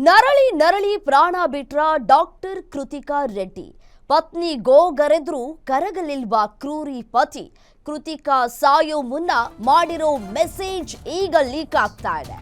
ನರಳಿ ನರಳಿ ಪ್ರಾಣ ಬಿಟ್ರ ಡಾಕ್ಟರ್ ಕೃತಿಕಾ ರೆಡ್ಡಿ. ಪತ್ನಿ ಗೋಗರೆದ್ರು ಕರಗಲಿಲ್ವಾ ಕ್ರೂರಿ ಪತಿ. ಕೃತಿಕಾ ಸಾಯೋ ಮುನ್ನ ಮಾಡಿರೋ ಮೆಸೇಜ್ ಈಗ ಲೀಕ್ ಆಗ್ತಾ ಇದೆ.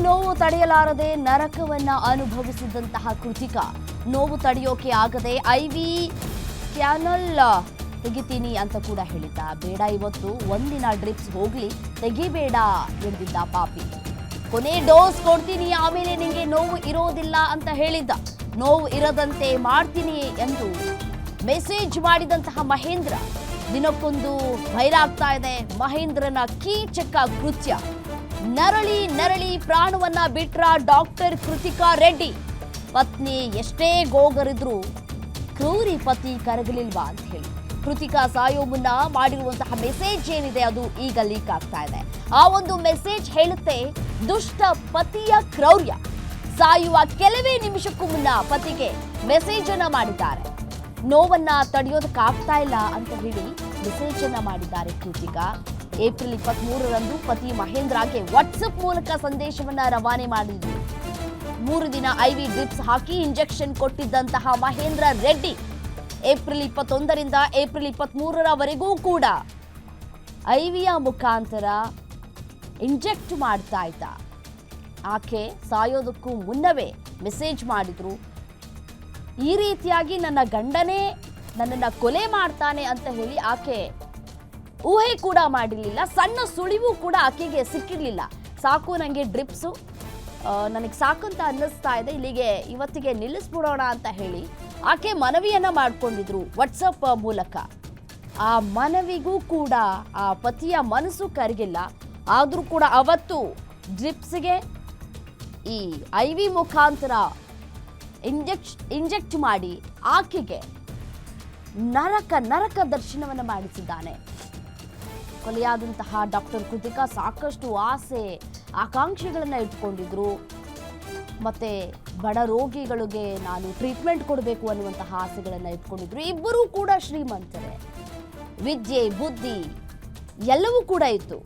ನೋವು ತಡೆಯಲಾರದೆ ನರಕವನ್ನ ಅನುಭವಿಸಿದಂತಹ ಕೃತಿಕಾ ನೋವು ತಡೆಯೋಕೆ ಆಗದೆ ಐವಿ ಕ್ಯಾನಲ್ ತೆಗಿತೀನಿ ಅಂತ ಕೂಡ ಹೇಳಿದ್ದ. ಬೇಡ, ಇವತ್ತು ಒಂದಿನ ಡ್ರಿಪ್ಸ್ ಹೋಗ್ಲಿ, ತೆಗಿಬೇಡ ಎಂದಿದ್ದ ಪಾಪಿ. ಕೊನೆ ಡೋಸ್ ಕೊಡ್ತೀನಿ, ಆಮೇಲೆ ನಿಂಗೆ ನೋವು ಇರೋದಿಲ್ಲ ಅಂತ ಹೇಳಿದ್ದ. ನೋವು ಇರದಂತೆ ಮಾಡ್ತೀನಿ ಎಂದು ಮೆಸೇಜ್ ಮಾಡಿದಂತಹ ಮಹೇಂದ್ರ ದಿನಕ್ಕೊಂದು ಭೈರಾಗ್ತಾ ಇದೆ. ಮಹೇಂದ್ರನ ಕೀಚಕ ಕೃತ್ಯ. ನರಳಿ ನರಳಿ ಪ್ರಾಣವನ್ನ ಬಿಟ್ರ ಡಾಕ್ಟರ್ ಕೃತಿಕಾ ರೆಡ್ಡಿ. ಪತ್ನಿ ಎಷ್ಟೇ ಗೋಗರಿದ್ರು ಕ್ರೂರಿ ಪತಿ ಕರಗಲಿಲ್ವಾ ಅಂತ ಹೇಳಿ ಕೃತಿಕಾ ಸಾಯೋ ಮುನ್ನ ಮಾಡಿರುವಂತಹ ಮೆಸೇಜ್ ಏನಿದೆ ಅದು ಈಗ ಲೀಕ್ ಆಗ್ತಾ ಇದೆ. ಆ ಒಂದು ಮೆಸೇಜ್ ಹೇಳುತ್ತೆ ದುಷ್ಟ ಪತಿಯ ಕ್ರೌರ್ಯ. ಸಾಯುವ ಕೆಲವೇ ನಿಮಿಷಕ್ಕೂ ಮುನ್ನ ಪತಿಗೆ ಮೆಸೇಜ್ ಅನ್ನ ಮಾಡಿದ್ದಾರೆ. ನೋವನ್ನ ತಡೆಯೋದಕ್ಕಾಗ್ತಾ ಇಲ್ಲ ಅಂತ ಹೇಳಿ ಮೆಸೇಜ್ ಅನ್ನ ಮಾಡಿದ್ದಾರೆ ಕೃತಿಕಾ. ಏಪ್ರಿಲ್ 23ರಂದು ಪತಿ ಮಹೇಂದ್ರಗೆ ವಾಟ್ಸಪ್ ಮೂಲಕ ಸಂದೇಶವನ್ನ ರವಾನೆ ಮಾಡಿದ್ರು. 3 ದಿನ ಐವಿ ಡ್ರಿಪ್ಸ್ ಹಾಕಿ ಇಂಜೆಕ್ಷನ್ ಕೊಟ್ಟಿದ್ದಂತಹ ಮಹೇಂದ್ರ ರೆಡ್ಡಿ ಏಪ್ರಿಲ್ 21ರಿಂದ ಏಪ್ರಿಲ್ 23ರವರೆಗೂ ಕೂಡ ಐವಿಯ ಮುಖಾಂತರ ಇಂಜೆಕ್ಟ್ ಮಾಡ್ತಾ ಇದ್ದ. ಆಕೆ ಸಾಯೋದಕ್ಕೂ ಮುನ್ನವೇ ಮೆಸೇಜ್ ಮಾಡಿದ್ರು. ಈ ರೀತಿಯಾಗಿ ನನ್ನ ಗಂಡನೇ ನನ್ನನ್ನ ಕೊಲೆ ಮಾಡ್ತಾನೆ ಅಂತ ಹೇಳಿ ಆಕೆ ಊಹೆ ಕೂಡ ಮಾಡಿರಲಿಲ್ಲ. ಸಣ್ಣ ಸುಳಿವು ಕೂಡ ಆಕೆಗೆ ಸಿಕ್ಕಿರಲಿಲ್ಲ. ಸಾಕು, ನನಗೆ ಡ್ರಿಪ್ಸು ನನಗೆ ಸಾಕಂತ ಅನ್ನಿಸ್ತಾ ಇದೆ, ಇಲ್ಲಿಗೆ ಇವತ್ತಿಗೆ ನಿಲ್ಲಿಸ್ಬಿಡೋಣ ಅಂತ ಹೇಳಿ ಆಕೆ ಮನವಿಯನ್ನ ಮಾಡ್ಕೊಂಡಿದ್ರು ವಾಟ್ಸಪ್ ಮೂಲಕ. ಆ ಮನವಿಗೂ ಕೂಡ ಆ ಪತಿಯ ಮನಸ್ಸು ಕರಗಿಲ್ಲ. ಆದರೂ ಕೂಡ ಅವತ್ತು ಡ್ರಿಪ್ಸ್ಗೆ ಈ ಐವಿ ಮುಖಾಂತರ ಇಂಜೆಕ್ಟ್ ಮಾಡಿ ಆಕೆಗೆ ನರಕ ದರ್ಶನವನ್ನು ಮಾಡಿಸಿದ್ದಾನೆ. ಕೊಲೆಯಾದಂತಹ ಡಾಕ್ಟರ್ ಕೃತಿಕಾ ಸಾಕಷ್ಟು ಆಸೆ ಆಕಾಂಕ್ಷೆಗಳನ್ನು ಇಟ್ಕೊಂಡಿದ್ರು. ಮತ್ತೆ ಬಡ ರೋಗಿಗಳಿಗೆ ನಾನು ಟ್ರೀಟ್ಮೆಂಟ್ ಕೊಡಬೇಕು ಅನ್ನುವಂತಹ ಆಸೆಗಳನ್ನು ಇಟ್ಕೊಂಡಿದ್ರು. ಇಬ್ಬರೂ ಕೂಡ ಶ್ರೀಮಂತರೇ, ವಿದ್ಯೆ ಬುದ್ಧಿ ಎಲ್ಲವೂ ಕೂಡ ಇತ್ತು.